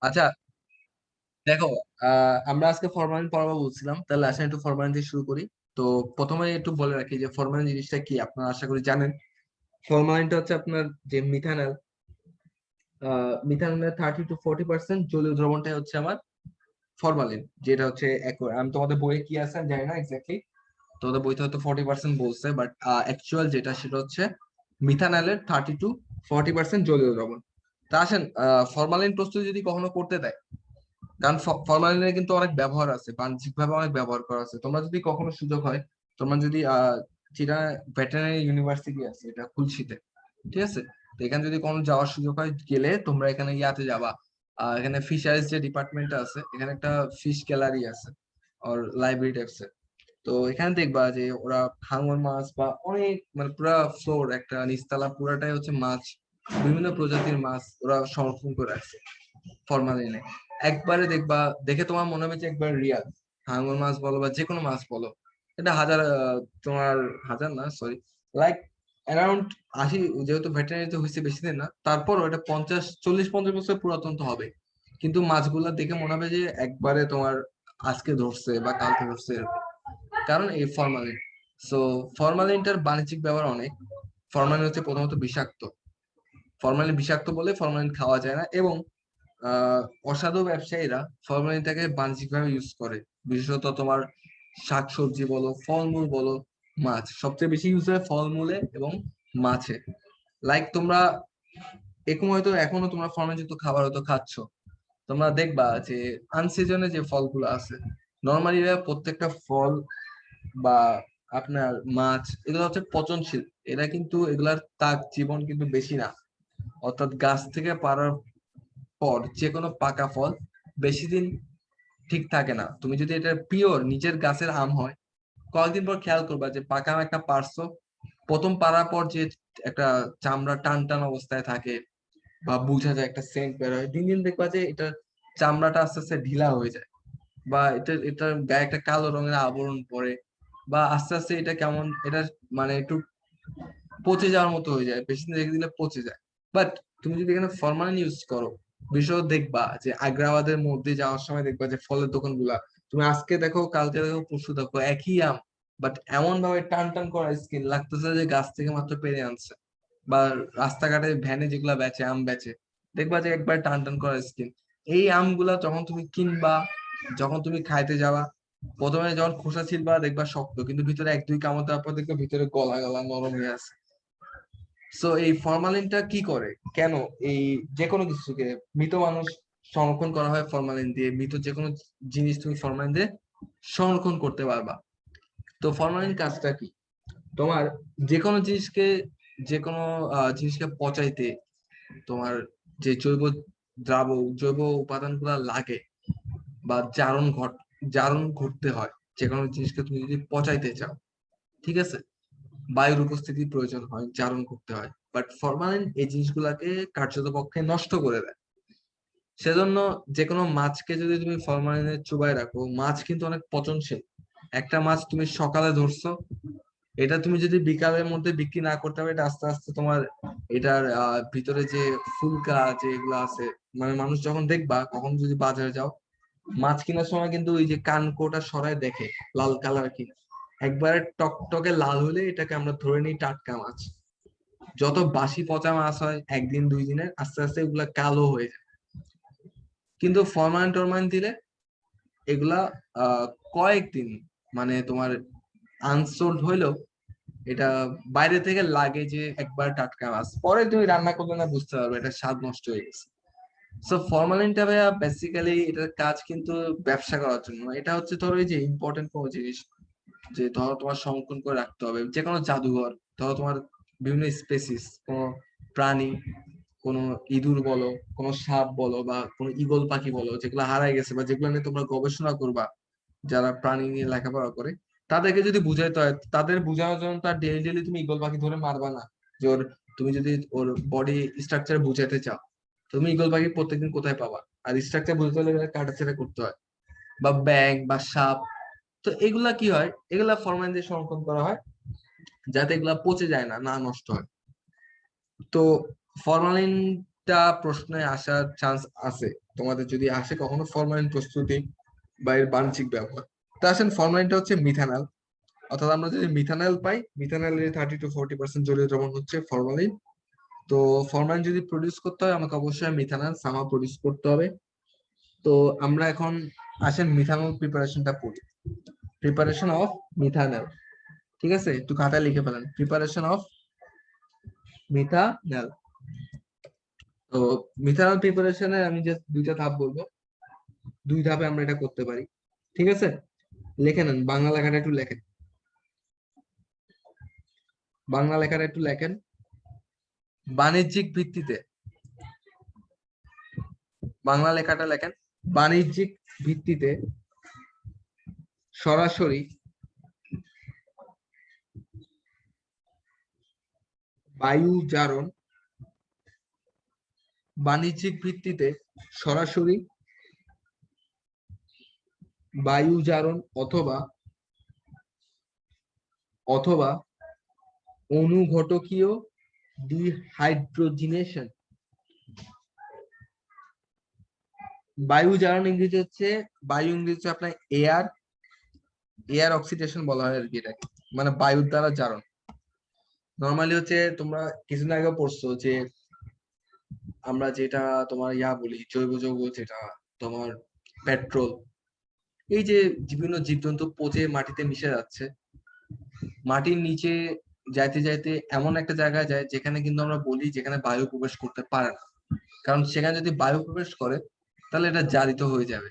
আচ্ছা, দেখো, আমরা আজকে ফরমালিন পড়াবো বলছিলাম, তাহলে আসেন একটু ফরমালিন দিয়ে শুরু করি। তো প্রথমে একটু বলে রাখি যে ফরমালিন জিনিসটা কি, আপনারা আশা করি জানেন। ফরমালিনটা হচ্ছে আপনার যে মিথানল, মিথানলের 30 to 40% জলীয় দ্রবণটাই হচ্ছে আমার ফরমালিন, যেটা হচ্ছে আমি তোমাদের বইয়ে কি আছে আমি জানি না এক্স্যাক্টলি, তোমাদের বইতে হয়তো 40% বলছে, বাট অ্যাকচুয়াল যেটা সেটা হচ্ছে মিথানলের 30 to 40% জলীয় দ্রবণ। তা আসেন, ফরমালিন প্রস্তুতি যদি কখনো করতে দেয়, কারণ ফরমালিনের কিন্তু অনেক ব্যবহার আছে, বাণিজ্যিক ভাবে অনেক ব্যবহার করা আছে। তোমরা যদি কখনো সুযোগ হয়, তোমরা যদি চিটা ভেটেরিনারি ইউনিভার্সিটি আছে এটা খুলশীতে, ঠিক আছে, তো এখানে যদি কোনো যাওয়ার সুযোগ হয়, গেলে তোমরা এখানে ইয়াতে যাবা। এখানে ফিশারিজ যে ডিপার্টমেন্ট আছে, এখানে একটা ফিশ গ্যালারি আছে আর লাইব্রেরি টাইপস। তো এখানে দেখবা যে ওরা হাঙর মাছ বা অনেক, মানে পুরা ফ্লোর একটা নিচতলা পুরাটাই হচ্ছে মাছ, বিভিন্ন প্রজাতির মাছ ওরা সংরক্ষণ করে রাখছে ফরমালিনে। একবারে দেখবা, দেখে তোমার মনে হবে যে একবার রিয়াল। হাঙর মাছ বলো বা যে কোনো মাছ বলো, এটা হাজার তোমার হাজার না, সরি, লাইক অ্যারাউন্ড 80, যেহেতু ভেটেরিনারিতে হয়েছে বেশি দিন না, তারপরও এটা 40, 50, 40, 50 বছর পুরাতন তো হবে। কিন্তু মাছগুলা দেখে মনে হবে যে একবারে তোমার আজকে ধরছে বা কালকে ধরছে এরকম। কারণ এই ফরমালিন। সো ফরমালিনটার বাণিজ্যিক ব্যবহার অনেক। ফরমালিন হচ্ছে প্রথমত বিষাক্ত। ফরমালিন বিষাক্ত বলে ফরমালিন খাওয়া যায় না, এবং আহ অসাধু ব্যবসায়ীরা ফরমালিনটাকে বাণিজ্যিকভাবে ইউজ করে। বিশেষত তোমার শাকসবজি বলো, ফলমূল বলো, মাছ, সবচেয়ে বেশি ইউজ হয় ফলমূলে এবং মাছে। লাইক তোমরা এরকম হয়তো এখনো তোমরা ফরমালিনযুক্ত খাবার হয়তো খাচ্ছ। তোমরা দেখবা যে আনসিজনে যে ফলগুলো আছে, নর্মালি প্রত্যেকটা ফল বা আপনার মাছ, এগুলো হচ্ছে পচনশীল। এরা কিন্তু এগুলার তাক জীবন কিন্তু বেশি না। অর্থাৎ গাছ থেকে পাড়ার পর যে কোনো পাকা ফল বেশি দিন ঠিক থাকে না। তুমি যদি এটা পিওর নিজের গাছের আম হয়, কয়েকদিন পর খেয়াল করবা যে পাকা আম একটা পারছো, প্রথম পাড়ার পর যে একটা চামড়া টান টান অবস্থায় থাকে বা বুঝা যায় একটা সেন্ট বের হয়, দিন দিন দেখবা যে এটা চামড়াটা আস্তে আস্তে ঢিলা হয়ে যায়, বা এটার গায়ে একটা কালো রঙের আবরণ পড়ে, বা আস্তে আস্তে এটা কেমন, এটা মানে একটু পচে যাওয়ার মতো হয়ে যায়, বেশি দিন রেখে দিলে পচে যায়। বাট তুমি যদি এখানে ফরমালিন ইউজ করো, বিষয় দেখবা যে আগ্রাবাদের মধ্যে যাওয়ার সময় দেখবা যে ফলের দোকান গুলা, তুমি আজকে দেখো কালকে দেখো পরশু দেখো একই আম, বাট এমন ভাবে টান টান করা স্কিন লাগতেছে যে গাছ থেকে মাত্র পেরে আনছে। বা রাস্তাঘাটে ভ্যানে যেগুলা বেচে, আম বেচে, দেখবা যে একবার টান টান করা স্কিন। এই আমগুলা যখন তুমি কিনবা, যখন তুমি খাইতে যাবা, প্রথমে যখন খোসা ছিলবা দেখবা শক্ত, কিন্তু ভিতরে এক দুই কামড় দেওয়ার পর দেখবা ভিতরে গলা গলা নরম হয়ে আছে। সো এই ফরমালিনটা কি করে, কেন এই যে কোনো কিছুকে, মৃত মানুষ সংরক্ষণ করা হয় ফরমালিন দিয়ে, মৃত যে কোনো জিনিস তুমি ফরমালিন দিয়ে সংরক্ষণ করতে পারবা। তো ফরমালিন কাজটা কি, তোমার যে কোনো জিনিসকে, যে কোনো জিনিসকে পচাইতে তোমার যে জৈব উপাদান গুলা লাগে, বা জারণ ঘটতে হয়, যে কোনো জিনিসকে তুমি যদি পচাইতে চাও, ঠিক আছে, বায়ুর উপস্থিতি প্রয়োজন হয়, জারণ করতে হয়। বাট ফরমালিন এই জিনিসগুলাকে কার্যতপক্ষে নষ্ট করে দেয়। সেজন্য যে কোনো মাছকে যদি তুমি ফরমালিনে চুবাই রাখো, মাছ কিন্তু অনেক পচনশীল। একটা মাছ তুমি সকালে ধরছো, এটা তুমি যদি বিকালের মধ্যে বিক্রি না করতে পারো, এটা আস্তে আস্তে তোমার এটার ভিতরে যে ফুলকা যেগুলো আছে, মানে মানুষ যখন দেখবা, কখন যদি বাজারে যাও, মাছ কেনার সময় কিন্তু ওই যে কানকোটা সরায় দেখে লাল কালার কিনা, একবারে টকটকে লাল হলে এটাকে আমরা ধরে নিই টাটকা মাছ। যত বাসি পচা মাছ হয় একদিন দুই দিনের, আস্তে আস্তে এগুলা কালো হয়ে যায়। কিন্তু ফরমালিন টরমালিন দিলে এগুলা আহ কয়েকদিন, মানে তোমার আনসোল্ড হইলেও এটা বাইরে থেকে লাগে যে একবার টাটকা মাছ, পরে তুমি রান্না করবে না বুঝতে পারবে এটা স্বাদ নষ্ট হয়ে গেছে। সো ফরমালিনটা ভাইয়া বেসিক্যালি এটার কাজ কিন্তু ব্যবসা করার জন্য। এটা হচ্ছে ধরো এই যে ইম্পর্টেন্ট কোনো জিনিস, যে ধরো তোমার সংরক্ষণ করে রাখতে হবে, যে কোনো জাদুঘর, ধরো তোমার বিভিন্ন স্পেসিস, কোনো প্রাণী, কোনো ইঁদুর বলো, কোনো সাপ বলো, বা কোনো ঈগল পাখি বলো, যেগুলো হারাই গেছে বা যেগুলো নিয়ে তোমরা গবেষণা করবা, যারা প্রাণী নিয়ে লেখাপড়া করে, তাদেরকে যদি বুঝাইতে হয়, তাদের বোঝানোর জন্য তার ডেলি ডেলি তুমি ঈগল পাখি ধরে মারবা না। যে ওর, তুমি যদি ওর বডি স্ট্রাকচার বুঝাইতে চাও, তুমি ঈগল পাখি প্রত্যেকদিন কোথায় পাবা? আর স্ট্রাকচার বুঝতে হলে কাটাছেড়া করতে হয়, বা ব্যাং বা সাপ। তো এগুলা কি হয়, এগুলা ফরমালিন দিয়ে সংরক্ষণ করা হয় যাতে এগুলা পচে যায় না, না নষ্ট হয়। তো ফরমালিনটা দুইটা প্রশ্নে আসার চান্স আছে তোমাদের, যদি আসে কখনো ফরমালিন প্রস্তুতি বা এর বাণিজ্যিক ব্যবহার। তো আসেন, ফরমালিনটা হচ্ছে মিথানল, অর্থাৎ আমরা যদি মিথানল পাই, মিথানলের 30 to 40% জলীয় দ্রবণ হচ্ছে ফরমালিন। তো ফরমালিন যদি প্রডিউস করতে হয় আমাকে অবশ্যই মিথানল সামা প্রডিউস করতে হবে। তো আমরা এখন আসেন মিথানল প্রিপারেশনটা পড়ি। প্রিপারেশন অফ মিথানল, ঠিক আছে, একটু খাতায় লিখে ফেলেন, প্রিপারেশন অফ মিথানল। তো মিথানল প্রিপারেশনে আমি যে দুইটা ধাপ বলবো, দুই ধাপে আমরা এটা করতে পারি, ঠিক আছে। লিখে নেন, বাংলা লেখাটা একটু লেখেন, বাংলা লেখাটা একটু লেখেন। বাণিজ্যিক ভিত্তিতে, বাংলা লেখাটা লেখেন, বাণিজ্যিক ভিত্তিতে সরাসরি বায়ু জারণ, বাণিজ্যিক ভিত্তিতে সরাসরি বায়ু জারণ অথবা অথবা অনুঘটকীয় ডিহাইড্রোজিনেশন। বায়ু জারণ ইংরেজি হচ্ছে, বায়ু ইংরেজি হচ্ছে আপনার এয়ার, এয়ার অক্সিডেশন বলা হয় আর কি এটাকে, মানে বায়ুর দ্বারা জারণ। নর্মালি হচ্ছে তোমরা কিছুদিন আগে পড়ছো যে আমরা যেটা তোমার বলি জৈব যৌগ, যেটা তোমার পেট্রোল, এই যে বিভিন্ন জীবজন্তু পচে মাটিতে মিশে যাচ্ছে, মাটির নিচে যাইতে যাইতে এমন একটা জায়গায় যায় যেখানে কিন্তু আমরা বলি যেখানে বায়ু প্রবেশ করতে পারে না, কারণ সেখানে যদি বায়ু প্রবেশ করে তাহলে এটা জারিত হয়ে যাবে,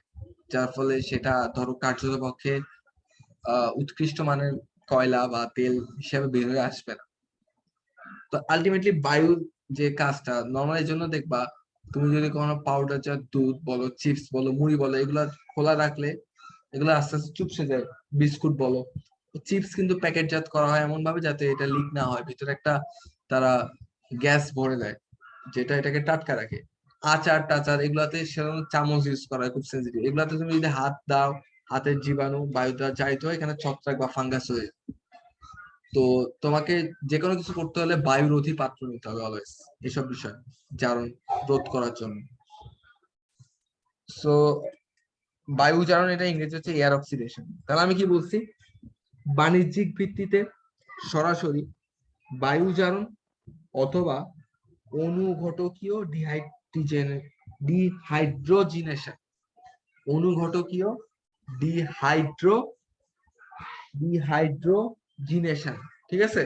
যার ফলে সেটা ধরো কার্যত পক্ষে উৎকৃষ্ট মানের কয়লা বা তেল হিসেবে বের হয়ে আসবে না। তো আলটিমেটলি বায়ুর যে কাজটা নর্মালের জন্য দেখবা, তুমি যদি কোনো পাউডার জাত দুধ বলো, চিপস বলো, মুড়ি বলো, এগুলা খোলা রাখলে এগুলো আস্তে আস্তে চুপসে যায়। বিস্কুট বলো, চিপস কিন্তু প্যাকেটজাত করা হয় এমন ভাবে যাতে এটা লিক না হয়, ভিতরে একটা তারা গ্যাস ভরে দেয় যেটা এটাকে টাটকা রাখে। আচার টাচার এগুলাতে সেরকম চামচ ইউজ করা হয়, খুব সেন্সিটিভ। এগুলাতে তুমি যদি হাত দাও, হাতের জীবাণু বায়ু দ্বারা জারিত হয়, এখানে ছত্রাক বা ফাঙ্গাস হয়ে যায়। তো তোমাকে যে কোনো কিছু করতে হলে বায়ুরোধী পাত্র নিতে হবে অলওয়েজ, এসব বিষয় জারণ রোধ করার জন্য। সো বায়ু জারণ, এটা ইংরেজি হচ্ছে এয়ার অক্সিডেশন। তাহলে আমি কি বলছি, বাণিজ্যিক ভিত্তিতে সরাসরি বায়ু জারণ অথবা অনুঘটকীয় ডিহাইড্রোজিনেশন, অনুঘটকীয় ডিহাইড্রোজিনেশন, ঠিক আছে,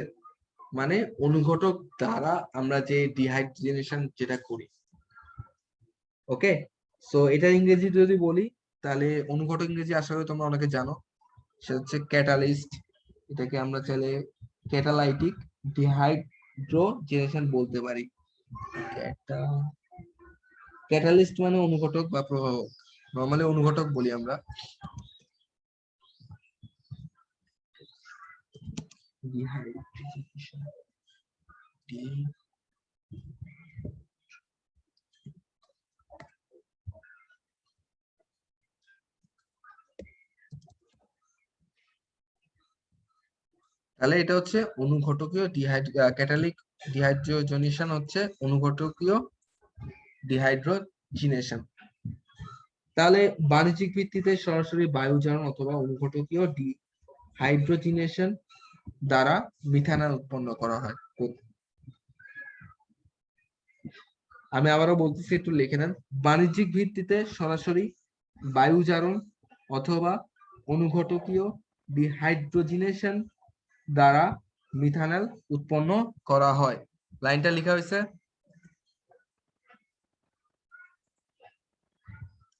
মানে অনুঘটক দ্বারা আমরা যে ডিহাইড্রোজিনেশন যেটা করি। ওকে, সো এটা ইংরেজি যদি বলি তাহলে অনুঘটক ইংরেজি আশা করি তোমরা অনেকে জানো, সেটা হচ্ছে ক্যাটালিস্ট। এটাকে আমরা চাইলে ক্যাটালাইটিক ডিহাইড্রোজেনেশন বলতে পারি। ক্যাটালিস্ট মানে অনুঘটক বা প্রভাবক, নরমালি অনুঘটক বলি আমরা। তাহলে এটা হচ্ছে অনুঘটকীয় ক্যাটালিক ডিহাইড্রোজেনেশন হচ্ছে অনুঘটকীয় ডিহাইড্রোজিনেশন। তাহলে বাণিজ্যিক ভিত্তিতে সরাসরি বায়ু জারণ অথবা অনুঘটকীয় ডিহাইড্রোজিনেশন দ্বারা মিথানল উৎপন্ন করা হয়। আমি আবারও বলতেছি, একটু লিখে নেন, বাণিজ্যিক ভিত্তিতে সরাসরি বায়ু জারণ অথবা অনুঘটকীয় ডিহাইড্রোজিনেশন দ্বারা মিথানল উৎপন্ন করা হয়। লাইনটা লেখা হয়েছে,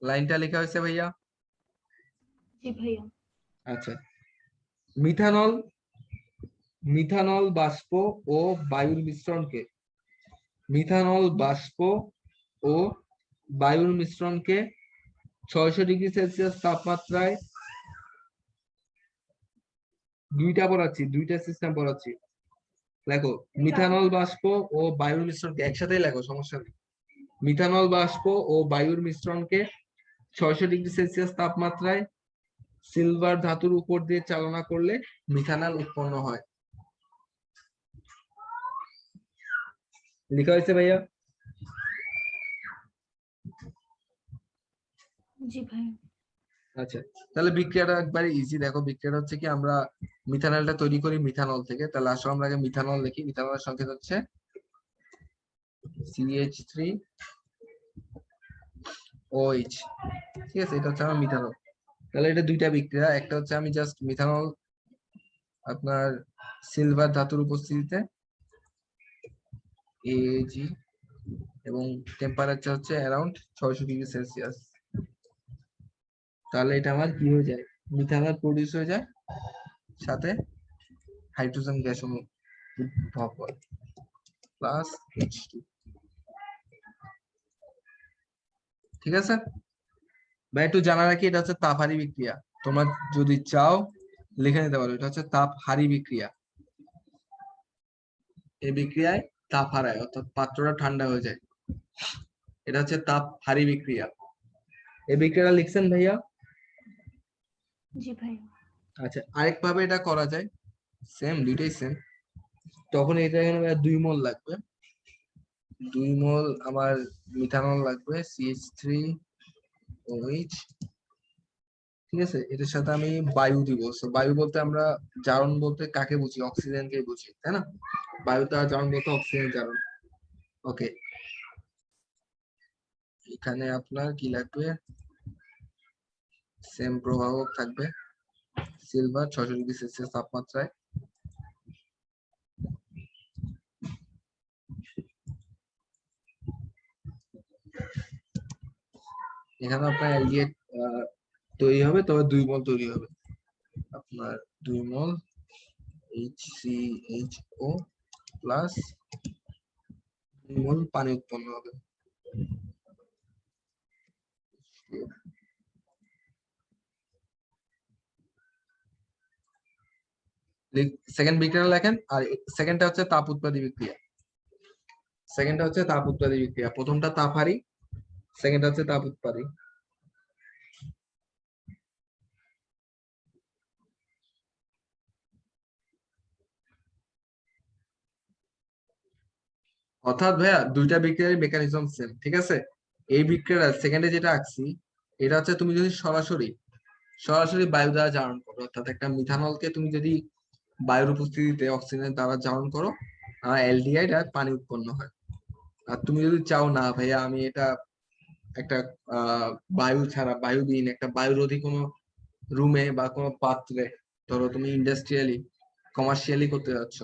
লাইনটা লেখা হয়েছে ভাইয়া? জি ভাইয়া। আচ্ছা, মিথানল, মিথানল বাষ্প ও বায়ুর মিশ্রণকে, মিথানল বাষ্প ও বায়ুর মিশ্রণকে 600°C তাপমাত্রায়, দুইটা পড়াচ্ছি, দুইটা সিস্টেম পড়াচ্ছি, লেখো মিথানল বাষ্প ও বায়ুর মিশ্রণকে, একসাথেই লেখো, সমস্যা নেই। মিথানল বাষ্প ও বায়ুর মিশ্রণকে 600°C তাপমাত্রায় সিলভার ধাতুর উপর দিয়ে চালনা করলে মিথানল উৎপন্ন হয়। লেখা হয়েছে ভাইয়া? জি ভাইয়া। আচ্ছা, তাহলে বিক্রিয়াটা একবারে ইজি। দেখো বিক্রিয়াটা হচ্ছে কি, আমরা মিথানলটা তৈরি করি মিথানল থেকে। তাহলে আসলে আমরা আগে মিথানল লিখি। মিথানলের সংকেত হচ্ছে CH3OH। ঠিক আছে, এটা হচ্ছে আমার মিথানল। তাহলে এটা দুইটা বিক্রিয়া, একটা হচ্ছে আমি জাস্ট মিথানল আপনার সিলভার ধাতুর উপস্থিতিতে AG এবং টেম্পারেচার হচ্ছে অ্যারাউন্ড 600°C। তাহলে এটা আমার কি হয়ে যায়, মিথানল প্রডিউস হয়ে যায়, সাথে হাইড্রোজেন গ্যাস উদ্ভব হয় প্লাস H2। ঠিক আছে ভাই, একটু জানা রাখি এটা হচ্ছে তাপহারী বিক্রিয়া। তোমরা যদি চাও লিখে নিতে পারো, এটা হচ্ছে তাপহারী বিক্রিয়া। এই বিক্রিয়ায় তাপ হারায়, অর্থাৎ পাত্রটা ঠান্ডা হয়ে যায়। এটা হচ্ছে তাপহারী বিক্রিয়া। এই বিক্রিয়াটা লিখছেন ভাইয়া? জি ভাইয়া। আচ্ছা, আরেক ভাবে এটা করা যায়, সেম, দুইটাই সেম। তখন এটা এখানে 2 মোল লাগবে। 2 মোল আমার মিথানল লাগবে, CH3OH। ঠিক আছে, এটার সাথে আমি বায়ু দিব। বায়ু বলতে আমরা জারণ বলতে কাকে বুঝি? অক্সিজেনকে বুঝি, তাই না? বায়ুটা জারণ বলতে অক্সিজেন জারণ। ওকে, এখানে আপনার কি লাগবে? সেম প্রভাবক থাকবে, সিলভার 600°C তাপমাত্রায়। এখানে আপনার অ্যালডিহাইড তৈরি হবে, তবে 2 মোল তৈরি হবে। আপনার 2 মোল HCHO প্লাস 2 মোল পানি উৎপন্ন হবে। সেকেন্ড বিক্রিয়া লেখেন। আর সেকেন্ডটা হচ্ছে তাপ উৎপাদী বিক্রিয়া। সেকেন্ডটা হচ্ছে তাপ উৎপাদী বিক্রিয়া। প্রথমটা তাপহারী, সেকেন্ডটা হচ্ছে তাপ উৎপাদী। অর্থাৎ ভাইয়া দুইটা বিক্রিয়ার মেকানিজম সেম। ঠিক আছে, এই বিক্রিয়াটা সেকেন্ডে যেটা আঁকছি, এটা হচ্ছে তুমি যদি সরাসরি সরাসরি বায়ু দ্বারা জারণ করো, অর্থাৎ একটা মিথানলকে তুমি যদি বায়ুর উপস্থিতিতে অক্সিজেনের দ্বারা জারণ করো, অ্যালডিহাইড আর পানি উৎপন্ন হয়। আর তুমি যদি চাও না ভাইয়া আমি এটা একটা বায়ু ছাড়া, বায়ুবিহীন একটা বায়ুরোধী কোনো রুমে বা কোনো পাত্রে, ধরো তুমি ইন্ডাস্ট্রিয়ালি কমার্শিয়ালি করতে যাচ্ছ,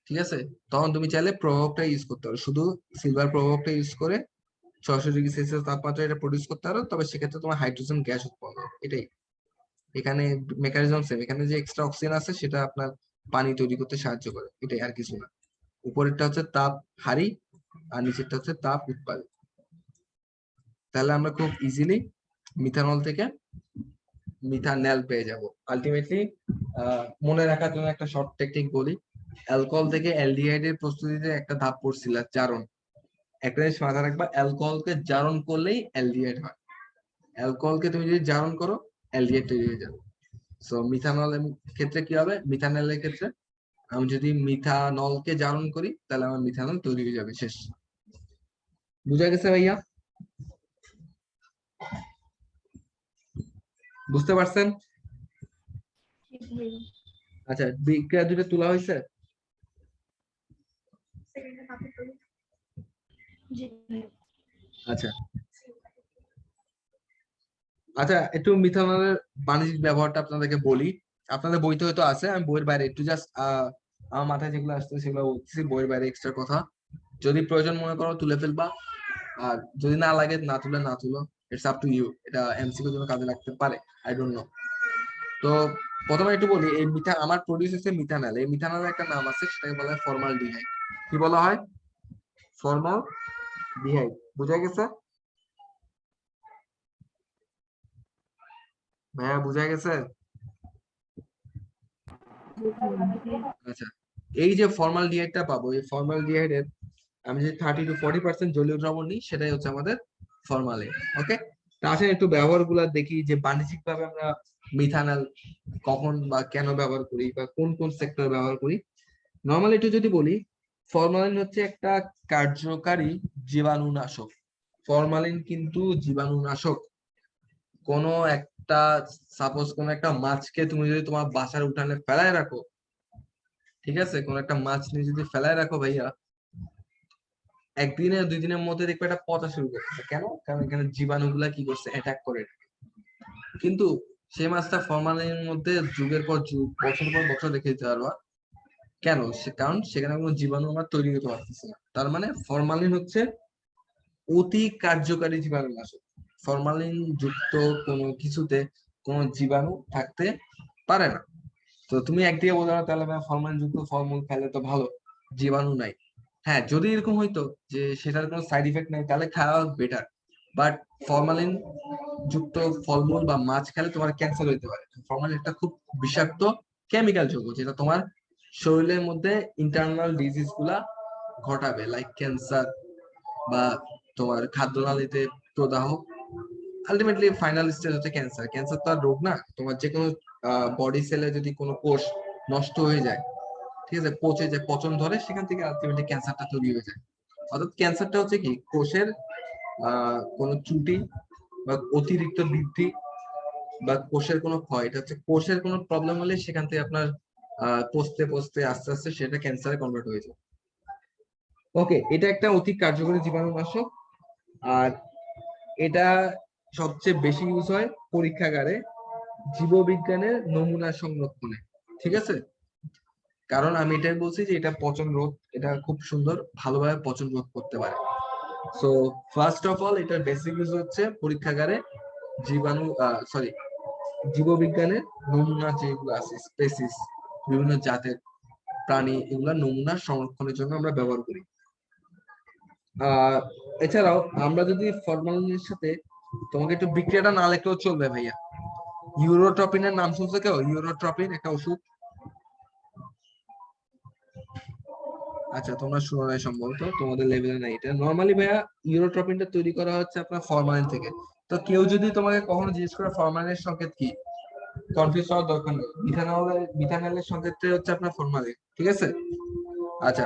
ঠিক আছে, তখন তুমি চাইলে প্রভাবটা ইউজ করতে পারো, শুধু সিলভার প্রভাবটা ইউজ করে 600°C তাপমাত্রা এটা প্রডিউস করতে পারো। তবে সেক্ষেত্রে তোমার হাইড্রোজেন গ্যাস উৎপন্ন হবে। এটাই এখানে মেকানিজম সেম। এখানে যে এক্সট্রা অক্সিজেন আছে সেটা আপনার পানি তৈরি করতে সাহায্য করে, এটাই, আর কিছু না। উপরেরটা হচ্ছে তাপ হারি আর নিচেরটা হচ্ছে তাপ উৎপাদন। তাহলে আমরা খুব ইজিলি মিথানল থেকে মিথানল পেয়ে যাব আলটিমেটলি। মনে রাখার জন্য একটা শর্ট টেকনিক বলি, অ্যালকোহল থেকে অ্যালডিহাইডের প্রস্তুতিতে একটা ধাপ পড়ছিল, জারণ। একটা জিনিস মাথায় রাখবা, অ্যালকোহলকে জারণ করলেই অ্যালডিহাইড হয়। অ্যালকোহলকে তুমি যদি জারণ করো, অ্যালডিহাইড তৈরি হয়ে যাবে। সো মিথানলের ক্ষেত্রে কি হবে? মিথানলের ক্ষেত্রে আমি যদি মিথানলকে জারণ করি, তাহলে আমার মিথানল তৈরি হয়ে যাবে, শেষ। বুঝা গেছে ভাইয়া? বুঝতে পারছেন? জি ভাইয়া। আচ্ছা, বিক্রিয়া দুটো তোলা হয়েছে? জি ভাইয়া। আচ্ছা আচ্ছা, একটু মিথানলের বাণিজ্যিক ব্যবহারটা আপনাদেরকে বলি। আপনাদের বইতে হয়তো আছে, আমি বইয়ের বাইরে একটু জাস্ট আমার মাথায় যেগুলো আসছে সেগুলো বলতেছি, বইয়ের বাইরে এক্সট্রা কথা। যদি প্রয়োজন মনে করো তুলে ফেলবা, আর যদি না লাগে না তুলে না তুলো, ইটস আপ টু ইউ। এটা এমসিকিউর জন্য কাজে লাগতে পারে, আই ডোন্ট নো। তো প্রথমে একটু বলি, এই আমার প্রডিউস হচ্ছে মিথানল। এই মিথানলের একটা নাম আছে, সেটাকে বলা হয় ফর্মালডিহাইড। কি বলা হয়? ফর্মালডিহাইড। বুঝা গেছে ভাইয়া? বুঝা গেছে? আচ্ছা, এই যে ফর্মালডিহাইডটা পাবো, এই ফর্মালডিহাইডের আমি যে 30 to 40% জলীয় দ্রবণ নিই, সেটাই হচ্ছে আমাদের ফর্মালিন। ওকে, তা আসলে একটু ব্যবহার গুলা দেখি, যে বাণিজ্যিক ভাবে আমরা মিথানল কখন বা কেন ব্যবহার করি, বা কোন কোন সেক্টরে ব্যবহার করি। নর্মালি একটু যদি বলি, ফরমালিন হচ্ছে একটা কার্যকারী জীবাণুনাশক। ফরমালিন কিন্তু জীবাণুনাশক। কোনো একটা সাপোজ কোনো একটা মাছকে তুমি যদি তোমার বাসার উঠানে ফেলায় রাখো, ঠিক আছে, কোনো একটা মাছ নিয়ে যদি ফেলায় রাখো ভাইয়া, একদিনে 2 দিনের মধ্যে দেখবে এটা পচা শুরু করছে। কেন? কারণ এখানে জীবাণুগুলা কি করছে, অ্যাটাক করে। কিন্তু সেই মাছটা ফরমালিনের মধ্যে যুগের পর যুগ, বছর পর বছর রেখে দিতে পারবা। কেন? কারণ সেখানে কোনো জীবাণু আমরা তৈরি করতে পারতেছি না। তার মানে ফরমালিন হচ্ছে অতি কার্যকারী জীবাণুনাশক। ফরমালিন যুক্ত কোনো কিছুতে কোনো জীবাণু থাকতে পারে না। তো তুমি একদিকে বলো না তাহলে ফরমালিন যুক্ত ফলমূল খেলে তো ভালো, জীবাণু নাই। হ্যাঁ, যদি এরকম হইতো যে সেটার কোনো সাইড ইফেক্ট নাই তাহলে খাওয়া বেটার। বাট ফরমালিন যুক্ত ফলমূল বা মাছ খেলে তোমার ক্যান্সার হইতে পারে। ফরমালিন একটা খুব বিষাক্ত কেমিক্যাল যৌগ, যেটা তোমার শরীরের মধ্যে ইন্টারনাল ডিজিজ গুলা ঘটাবে, লাইক ক্যান্সার বা তোমার খাদ্যনালীতে প্রদাহ। আলটিমেটলি ফাইনাল স্টেজ হচ্ছে ক্যান্সার। ক্যান্সার তো আর রোগ না, তোমার যে কোনো বডি সেলে যদি কোনো কোষ নষ্ট হয়ে যায়, ঠিক আছে, পচে যায়, পচন ধরে, সেখান থেকে আলটিমেটলি ক্যান্সারটা তৈরি হয়ে যায়। অর্থাৎ ক্যান্সারটা হচ্ছে কি, কোষের কোনো ত্রুটি বা অতিরিক্ত বৃদ্ধি বা কোষের কোনো ক্ষয়। এটা হচ্ছে কোষের কোনো প্রবলেম হলে সেখান থেকে আপনার পচতে পচতে আস্তে আস্তে সেটা ক্যান্সারে কনভার্ট হয়ে যায়। ওকে, এটা একটা অতি কার্যকরী জীবাণুনাশক। আর এটা সবচেয়ে বেশি ইউজ হয় পরীক্ষাগারে জীববিজ্ঞানের নমুনা সংরক্ষণে, ঠিক আছে। কারণ আমি এটাই বলছি যে এটা পচন রোধ, এটা খুব সুন্দর ভালোভাবে পচন রোধ করতে পারে। সো ফার্স্ট অফ অল এটার বেসিক ইউজ হচ্ছে পরীক্ষাগারে জীবাণু সরি জীববিজ্ঞানের নমুনা যেগুলো আছে, স্পেসিস, বিভিন্ন জাতের প্রাণী, এগুলা নমুনা সংরক্ষণের জন্য আমরা ব্যবহার করি। এছাড়াও আমরা যদি ফরমালিনের সাথে, তোমাকে একটু বিক্রিয়াটা না লেখলেও চলবে ভাইয়া। ইউরোট্রপিনের নাম শুনছো কেউ? ইউরোট্রপিন একটা ওষুধ। আচ্ছা, তোমরা শুনো নাই সম্ভবত, তোমাদের লেভেলে নাই এটা। নর্মালি ভাইয়া ইউরোট্রপিনটা তৈরি করা হচ্ছে আপনার ফরমালিন থেকে। তো কেউ যদি তোমাকে কখনো জিজ্ঞেস করে ফরমালিনের সংকেত কি, কনফিউজ হওয়ার দরকার নেই। মিথানলের সংকেতটা হচ্ছে আপনার ফরমালিন, ঠিক আছে। আচ্ছা,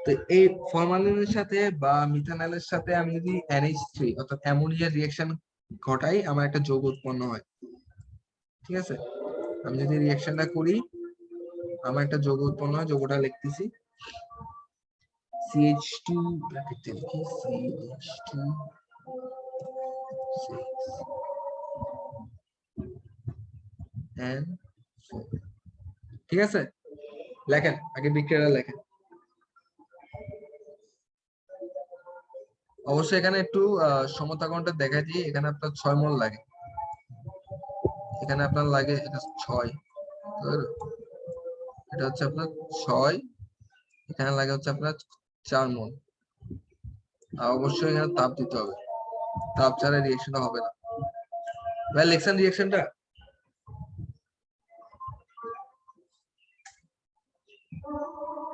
তো এই ফরমালিনের সাথে বা মিথানলের সাথে আমি যদি NH3 অর্থাৎ অ্যামোনিয়া রিঅ্যাকশন ঘটাই, আমার একটা যৌগ উৎপন্ন হয়, ঠিক আছে। আমি যদি রিঅ্যাকশনটা করি, আমার একটা যৌগ উৎপন্ন হয়, যৌগটা লিখতেছি CH2 ব্র্যাকেটে লিখি CH2 N4, ঠিক আছে। লেখেন আগে, বিক্রিয়াটা লেখেন। অবশ্যই এখানে একটু সমতাকরণটা দেখা দিই। এখানে আপনার 6 মোল লাগে, এখানে আপনার লাগে এটা 6, এটা হচ্ছে আপনার 6, এখানে লাগে হচ্ছে আপনার 4 মোল। আর অবশ্যই এখানে তাপ দিতে হবে, তাপ ছাড়া রিঅ্যাকশনটা হবে না। ভাই লেখছেন রিঅ্যাকশনটা?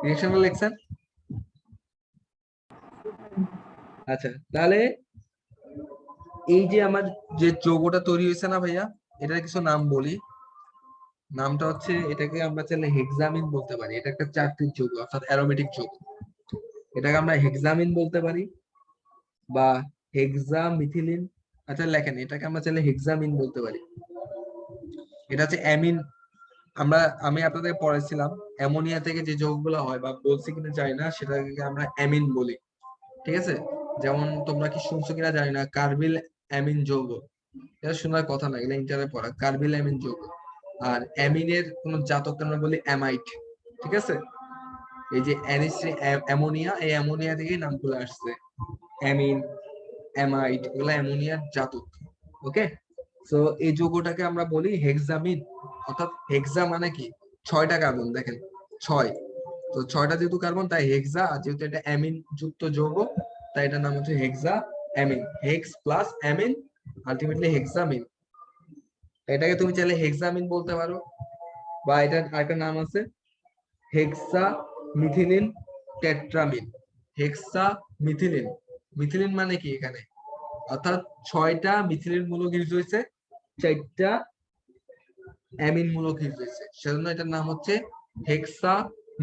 রিঅ্যাকশনটা লেখছেন? আচ্ছা, তাহলে এই যে আমার যে যৌগটা তৈরি হয়েছে না ভাইয়া, এটার কিছু নাম বলি। নামটা হচ্ছে, এটাকে আমরা চাইলে হেক্সামিন বলতে পারি। এটা একটা চার্টিক যৌগ অর্থাৎ অ্যারোমেটিক যৌগ, এটাকে আমরা হেক্সামিন বলতে পারি বা হেক্সামিথিলিন। আচ্ছা লেখেন, এটাকে আমরা চাইলে হেক্সামিন বলতে পারি। এটা হচ্ছে অ্যামিন। আমি আপনাদের পড়াইছিলাম অ্যামোনিয়া থেকে যে যৌগগুলো হয়, বা বলছি কিনা জানি না, সেটাকে আমরা অ্যামিন বলি, ঠিক আছে। যেমন তোমরা কি শুনছো কিনা জানি না, কার্বিল অ্যামিন যৌগ, এটা শোনার কথা না, এগুলো ইন্টারে পড়া, কার্বিল অ্যামিন যৌগ। আর অ্যামিনের কোন জাতক আমরা বলি অ্যামাইট, ঠিক আছে। এই যে অ্যামোনিয়া, এই অ্যামোনিয়া থেকেই নামগুলো আসছে, অ্যামিন, অ্যামাইড, এগুলো অ্যামোনিয়ার জাতক। ওকে, তো এই যৌগটাকে আমরা বলি হেক্সামিন। অর্থাৎ হেক্সা মানে কি, 6টা কার্বন, দেখেন 6, তো 6টা যেহেতু কার্বন তাই হেক্সা, আর যেহেতু এটা অ্যামিন যুক্ত যৌগ তাই এটার নাম হচ্ছে hexa amine. Hex plus amine, ultimately hexamine. এটাকে তুমি চাইলে হেক্সামিন বলতে পারো, বা এটার আরেকটা নাম আছে হেক্সা মিথিলিন টেট্রামিন। হেক্সা মিথিলিন, মিথিলিন মানে কি এখানে, অর্থাৎ 6টা মিথিলিন মূলক ইউজ হয়েছে, 4টা অ্যামিন মূলক ইউজ হয়েছে, সেজন্য এটার নাম হচ্ছে হেক্সা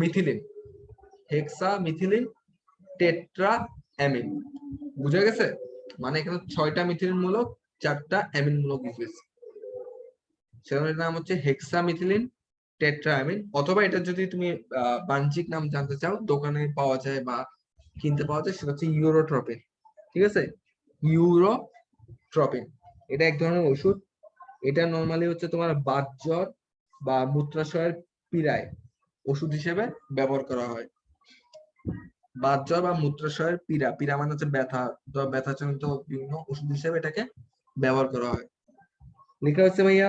মিথিলিন। হেক্সা মিথিলিন টেট্রা অ্যামিন, বুঝা গেছে? মানে এখানে 6টা মিথিলিন মূলক 4টা অ্যামিনমূলক গ্রুপ আছে, সেটার নাম হচ্ছে হেক্সামিথিলিন টেট্রাঅ্যামিন, অথবা এটা যদি তুমি বাণিজ্যিক নাম জানতে চাও দোকানে পাওয়া যায় বা কিনতে পাওয়া যায়, সেটা হচ্ছে ইউরোট্রপিন। ঠিক আছে, ইউরোট্রপিন এটা এক ধরনের ওষুধ। এটা নরমালি হচ্ছে তোমার বাতজ্বর বা মূত্রাশয়ের পীড়ায় ওষুধ হিসেবে ব্যবহার করা হয়। বাতজ্বর বা মূত্রাশয়ের পীড়া, পীড়া মানে হচ্ছে ব্যথা, ব্যথাজনিত বিভিন্ন ওষুধ হিসেবে এটাকে ব্যবহার করা হয়। লেখা হচ্ছে ভাইয়া?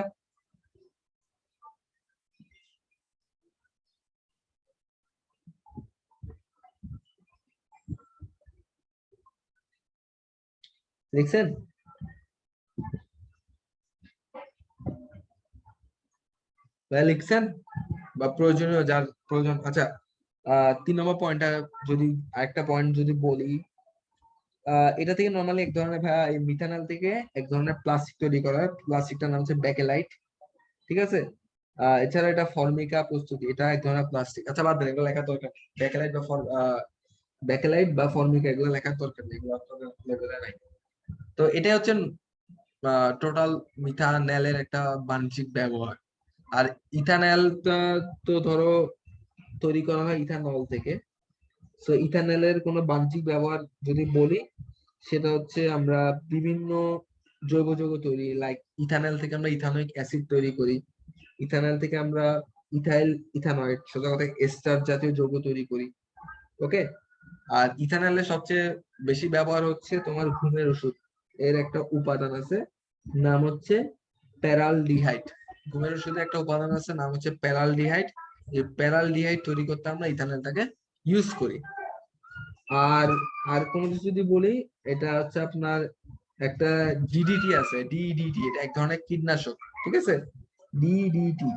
লিখছেন? ভাইয়া লিখছেন বা প্রয়োজনীয় যার প্রয়োজন? আচ্ছা, 3 নম্বর পয়েন্টটা যদি আরেকটা পয়েন্ট যদি বলি, এটা থেকে নরমালি এক ধরনের ভাইয়া এই মিথানল থেকে এক ধরনের প্লাস্টিক তৈরি করা হয়, প্লাস্টিকটার নাম হচ্ছে ব্যাকেলাইট। ঠিক আছে, এছাড়া এটা ফর্মিকা প্রস্তুতি, এটা এক ধরনের প্লাস্টিক। আচ্ছা বাদ দেন, এগুলো লেখার দরকার নেই। ব্যাকেলাইট বা ফর্মিকা এগুলো লেখার দরকার নেই, এগুলো আপনাদের লেভেলে নাই। তো এটাই হচ্ছে টোটাল মিথানলের একটা বাণিজ্যিক ব্যবহার। আর ইথানলটা তো ধরো তৈরি করা হয় ইথানল থেকে। তো ইথানলের কোনো বাণিজ্যিক ব্যবহার যদি বলি, সেটা হচ্ছে আমরা বিভিন্ন জৈব যৌগ তৈরি, লাইক ইথানল থেকে আমরা ইথানোয়িক অ্যাসিড তৈরি করি, ইথানল থেকে আমরা ইথাইল ইথানয়েড, সোজা কথা এস্টার জাতীয় যৌগ তৈরি করি। ওকে, আর ইথানলের সবচেয়ে বেশি ব্যবহার হচ্ছে তোমার ঘুমের ওষুধ। এর একটা উপাদান আছে, নাম হচ্ছে প্যারালডিহাইড। ঘুমের ওষুধে একটা উপাদান আছে, নাম হচ্ছে প্যারালডিহাইড। এই প্যারালডিহাইড তৈরি করতে আমরা ইথানলটাকে ইউজ করি। আর আর কোনো কিছু যদি বলি, এটা হচ্ছে আপনার একটা ডিডিটি আছে, ডিডিটি, এটা এক ধরনের কীটনাশক। ঠিক আছে, ডিডিটি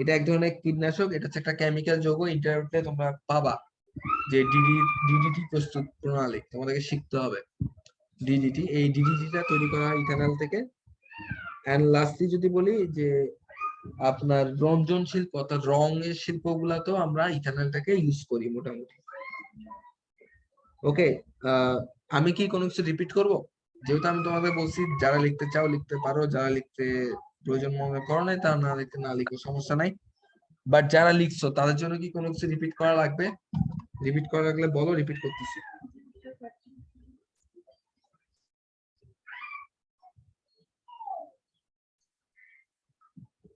এটা এক ধরনের কীটনাশক, এটা হচ্ছে একটা কেমিক্যাল যৌগ। ইন্টারনেটে তোমরা পাবা যে ডিডিটি প্রস্তুত প্রণালী তোমাদেরকে শিখতে হবে। ডিডিটি, এই ডিডিটিটা তৈরি করা হয় ইথানল থেকে। এন্ড লাস্টলি যদি বলি যে আপনার রঞ্জন শিল্প, অর্থাৎ রঙের শিল্পগুলাতেও আমরা ইথানলটাকে ইউজ করি মোটামুটি। ওকে, আমি কি কোনো কিছু রিপিট করব? যেহেতু আমি তোমাদের বলছি, যারা লিখতে চাও লিখতে পারো, যারা লিখতে প্রয়োজন মনে করো নাই তারা না লিখতে না লিখো, সমস্যা নাই। বাট যারা লিখছো তাদের জন্য কি কোনো কিছু রিপিট করা লাগবে? রিপিট করা লাগলে বলো, রিপিট করতেছি।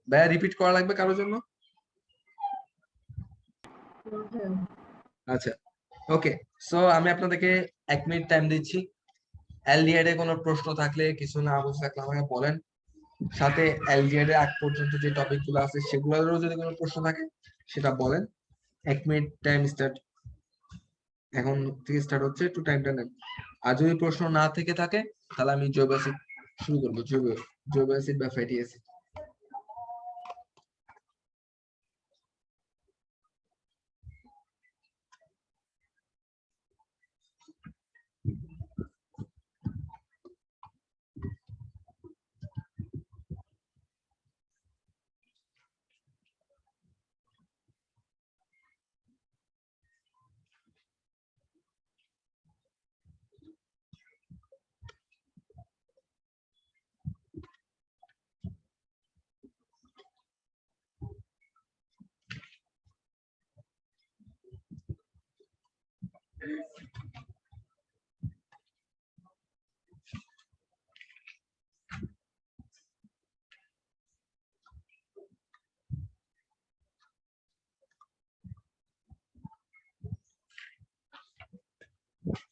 ভাইয়া রিপিট করা লাগবে কারোর জন্য? আচ্ছা, ওকে। সো আমি আপনাদেরকে 1 মিনিট টাইম দিচ্ছি। এলডিআইডে কোনো প্রশ্ন থাকলে, কিছু না বুঝে থাকলে আমাকে বলেন। সাথে এলডিআইডে আগ পর্যন্ত যে টপিক গুলো আছে সেগুলোরও যদি কোনো প্রশ্ন থাকে সেটা বলেন। 1 মিনিট টাইম স্টার্ট, এখন থেকে স্টার্ট হচ্ছে, একটু টাইমটা নেন। আর যদি প্রশ্ন না থেকে থাকে তাহলে আমি জৈব অ্যাসিড শুরু করবো, জৈব অ্যাসিড বা ফ্যাটি অ্যাসিড।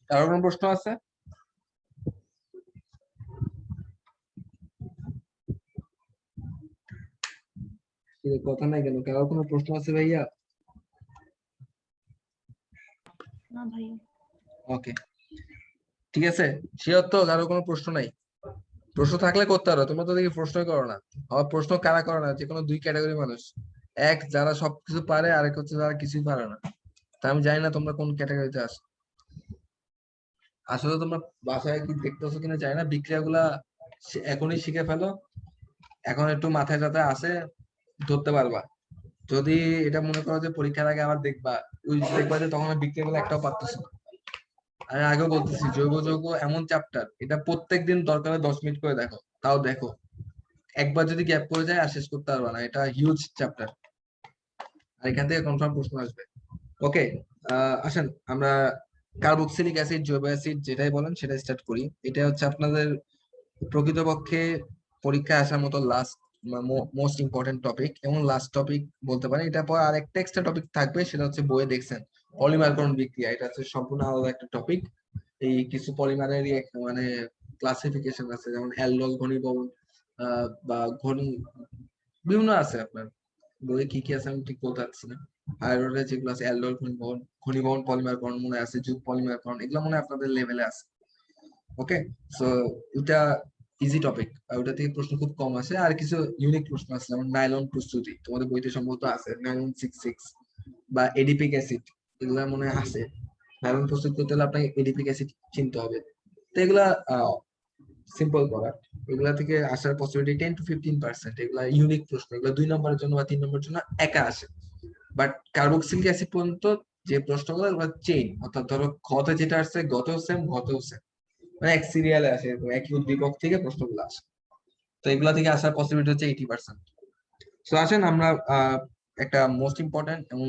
কারো কোনো প্রশ্ন আছে? কথা নাই কেন? কারো কোনো প্রশ্ন আছে ভাইয়া? না ভাইয়া। ওকে, ঠিক আছে, শিওর তো? কারো কোনো প্রশ্ন নাই? প্রশ্ন থাকলে করতে পারো, তোমরা তো দেখি প্রশ্নই করো না। আবার প্রশ্ন কারা করে না, যে কোনো 2 ক্যাটাগরি মানুষ। এক, যারা সবকিছু পারে, আরেক হচ্ছে যারা কিছুই পারে না। তা আমি জানি না তোমরা কোন ক্যাটাগরিতে আছো। আসলে তোমরা বাসায় কি দেখতেছো কিনা জানি না, বিক্রিয়াগুলা এখনই শিখে ফেলো। এখন একটু মাথায় টাথায় আসে, ধরতে পারবা। যদি এটা মনে করো যে পরীক্ষার আগে আবার দেখবা, ওই দেখবা যে তখন বিক্রিয়াগুলো একটাও পারতেছো না। আমি আগেও বলতেছি জৈব যৌগ এমন চ্যাপ্টার, এটা প্রত্যেকদিন দরকার হয় 10 মিনিট করে দেখো, তাও দেখো। একবার যদি গ্যাপ পড়ে যায় আর শেষ করতে পারবা না, এটা হিউজ চ্যাপ্টার। আর এখান থেকে কনফার্ম প্রশ্ন আসবে। ওকে, আসেন আমরা কার্বক্সিলিক অ্যাসিড, জৈব অ্যাসিড যেটাই বলেন সেটা স্টার্ট করি। এটা হচ্ছে আপনাদের প্রকৃতপক্ষে পরীক্ষায় আসার মতো লাস্ট মোস্ট ইম্পর্টেন্ট টপিক এবং লাস্ট টপিক বলতে পারেন। এটা পর আরেকটা এক্সট্রা টপিক থাকবে, সেটা হচ্ছে বইয়ে দেখছেন পলিমারকরণ বিক্রিয়া। এটা হচ্ছে সম্পূর্ণ আলাদা একটা টপিক। এই কিছু পলিমারেরই মানে ক্লাসিফিকেশন আছে, যেমন অ্যালডল ঘনীভবন বা ঘনী বিভিন্ন আছে। আপনার বইয়ে কি কি আছে আমি ঠিক বলতে পারছি না। আয়রনের যেগুলো আছে অ্যালডল ঘনীভবন, ঘনীভবন পলিমারকরণ মনে আছে, যুগ পলিমারকরণ, এগুলো মনে হয় আপনাদের লেভেলে আছে। ওকে, সো এটা ইজি টপিক, ওটা থেকে প্রশ্ন খুব কম আসে। আর কিছু ইউনিক প্রশ্ন আছে, যেমন নাইলন প্রস্তুতি, তোমাদের বইতে সম্ভবত আছে নাইলন 66, বা এডিপিক অ্যাসিড, এগুলা মনে হয় আছে। নাইলন প্রস্তুত করতে হলে আপনাকে এডিপিক অ্যাসিড চিনতে হবে। তো এগুলা সিম্পল করা, এগুলা থেকে আসার পসিবিলিটি 10 to 15%। এগুলা ইউনিক প্রশ্ন, এগুলো 2 নম্বরের জন্য বা 3 নম্বরের জন্য একা আসে। বাট কার্বক্সিলিক অ্যাসিড পর্যন্ত যে প্রশ্নগুলো, এগুলো চেইন, অর্থাৎ ধরো খতে যেটা আসছে গতেও সেম, ঘতেও সেম, মানে এক সিরিয়ালে আসে, এরকম একই উদ্দীপক থেকে প্রশ্নগুলো আসে। তো এগুলা থেকে আসার পসিবিলিটি হচ্ছে 80%। তো আসেন আমরা একটা মোস্ট ইম্পর্টেন্ট এবং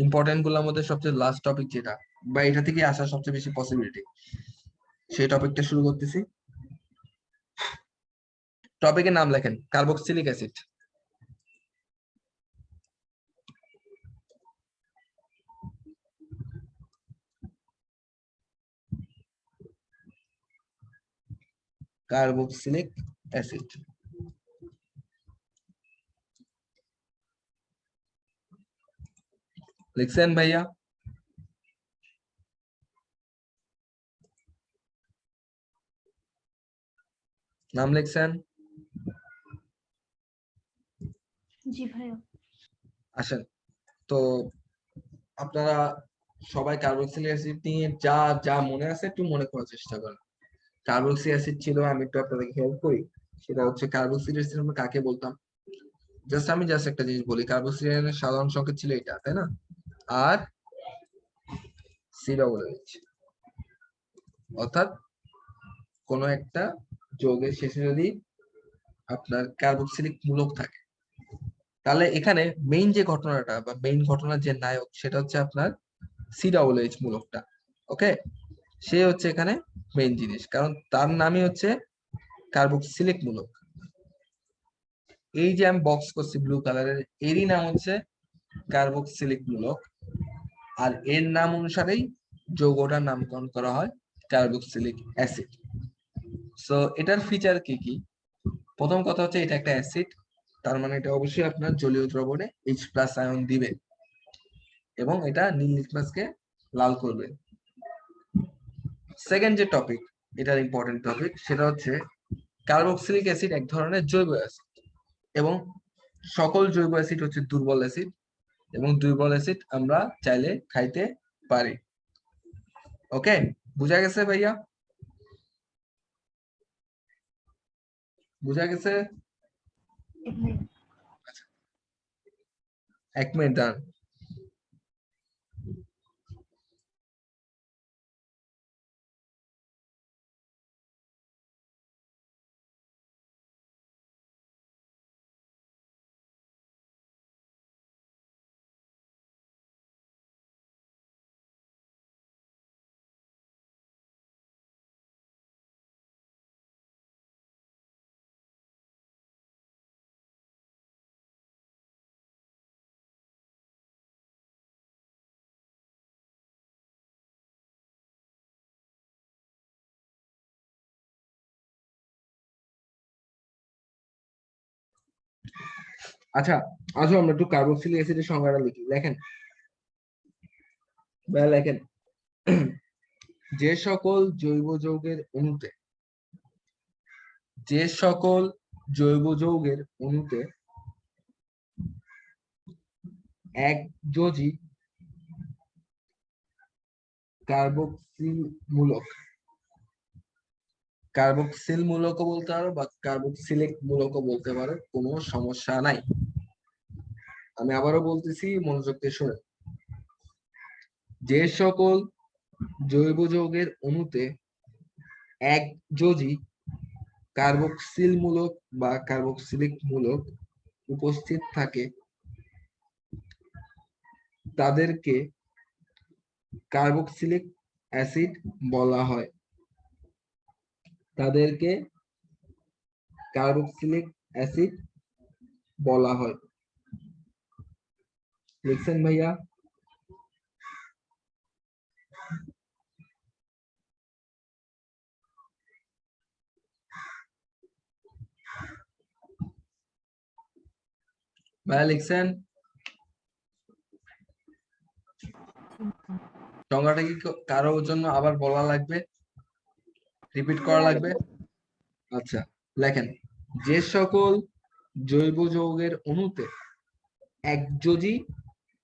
ইম্পর্টেন্ট গুলোর মধ্যে সবচেয়ে লাস্ট টপিক যেটা, বা এটা থেকে আসার সবচেয়ে বেশি পসিবিলিটি, সেই টপিকটা শুরু করতেছি। টপিকের নাম লেখেন কার্বক্সিলিক অ্যাসিড। কার্বক্সিলিক অ্যাসিড, লিখছেন ভাইয়া? নাম লিখছেন? জি ভাইয়া। আসেন, তো আপনারা সবাই কার্বক্সিলিক অ্যাসিড নিয়ে যা যা মনে আছে একটু মনে করার চেষ্টা করেন। কার্বক্সিলিক অ্যাসিড ছিল, আমি একটু আপনাদেরকে হেল্প করি। সেটা হচ্ছে কার্বক্সিলিক অ্যাসিড আমরা কাকে বলতাম, আমি একটা জিনিস বলি। কার্বক্সিলিক অ্যাসিডের সাধারণ সংকেত ছিল এটা, তাই না? আর সি ডবল এইচ, অর্থাৎ কোন একটা যৌগের শেষে যদি আপনার কার্বক্সিলিক মূলক থাকে, তাহলে এখানে মেইন যে ঘটনাটা বা মেইন ঘটনার যে নায়ক, সেটা হচ্ছে আপনার সি ডবল এইচ মূলকটা। ওকে, সে হচ্ছে এখানে মেইন জিনিস, কারণ তার নামই হচ্ছে কার্বক্সিলিক মূলক। এই যে আমি বক্স করছি ব্লু কালারের, এরই নাম হচ্ছে কার্বক্সিলিক মূলক। আর এর নাম অনুসারেই যৌগটার নামকরণ করা হয় কার্বক্সিলিক অ্যাসিড। সো এটার ফিচার কি কি? প্রথম কথা হচ্ছে এটা একটা অ্যাসিড, তার মানে এটা অবশ্যই আপনার জলীয় দ্রবণে H+ আয়ন দিবে এবং এটা নীল লিটমাসকে লাল করবে। সেকেন্ড যে টপিক, এটার ইম্পর্টেন্ট টপিক, সেটা হচ্ছে কার্বক্সিলিক অ্যাসিড এক ধরনের জৈব অ্যাসিড এবং সকল জৈব অ্যাসিড হচ্ছে দুর্বল অ্যাসিড, এবং দুর্বল অ্যাসিড আমরা চাইলে খাইতে পারি। ওকে, বুঝা গেছে ভাইয়া? বুঝা গেছে? জি ভাইয়া। 1 মিনিট দাঁড়ান। আচ্ছা, আসো আমরা একটু কার্বক্সিলিক অ্যাসিডের সংজ্ঞাটা লিখি। লেখেন ভাইয়া, লেখেন যে সকল জৈব যৌগের অণুতে, যে সকল জৈব যৌগের অণুতে একযোজী কার্বক্সিল মূলক, কার্বক্সিল মূলকও বলতে পারো বা কার্বক্সিলিক মূলকও বলতে পারো, কোনো সমস্যা নাই। আমি আবারও বলতেছি, মনোযোগ দিয়ে শোনেন। যে সকল জৈব যৌগের অণুতে একযোজী কার্বক্সিল মূলক বা কার্বক্সিলিক মূলক উপস্থিত থাকে তাদেরকে কার্বক্সিলিক অ্যাসিড বলা হয়। তাদেরকে কার্বক্সিলিক অ্যাসিড বলা হয়। লিখছেন ভাইয়া? ভাইয়া লিখছেন? সংজ্ঞাটা কি কারোর জন্য আবার বলা লাগবে, রিপিট করা লাগবে? আচ্ছা, লেখেন, যে সকল জৈব যৌগের অণুতে একযোজী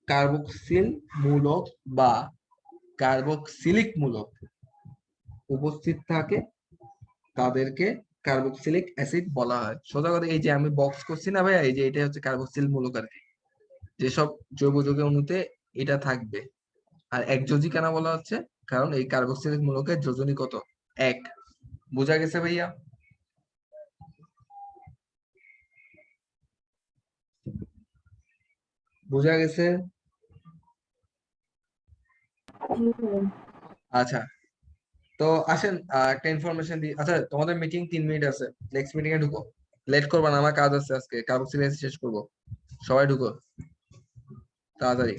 কার্বক্সিল মূলক বা কার্বক্সিলিক মূলক উপস্থিত থাকে তাদেরকে কার্বক্সিলিক অ্যাসিড বলা হয়। সোজা কথা, এই যে আমি বক্স করছি না ভাইয়া, এই যে এটা হচ্ছে কার্বক্সিল মূলক আর কি। যেসব জৈব যৌগের অণুতে এটা থাকবে। আর একযোজী কেন বলা হচ্ছে? কারণ এই কার্বক্সিলিক মূলকের যোজনী কত? 1। বোঝা গেছে ভাইয়া? বোঝা গেছে? আচ্ছা, তো আসেন একটা ইনফরমেশন দিই। আচ্ছা, তোমাদের মিটিং 3 মিনিট আছে, নেক্সট মিটিং এ ঢুকো। লেট করবা না, আমার কাজ আছে আজকে, কার্বক্সিল শেষ করবো। সবাই ঢুকো তাড়াতাড়ি।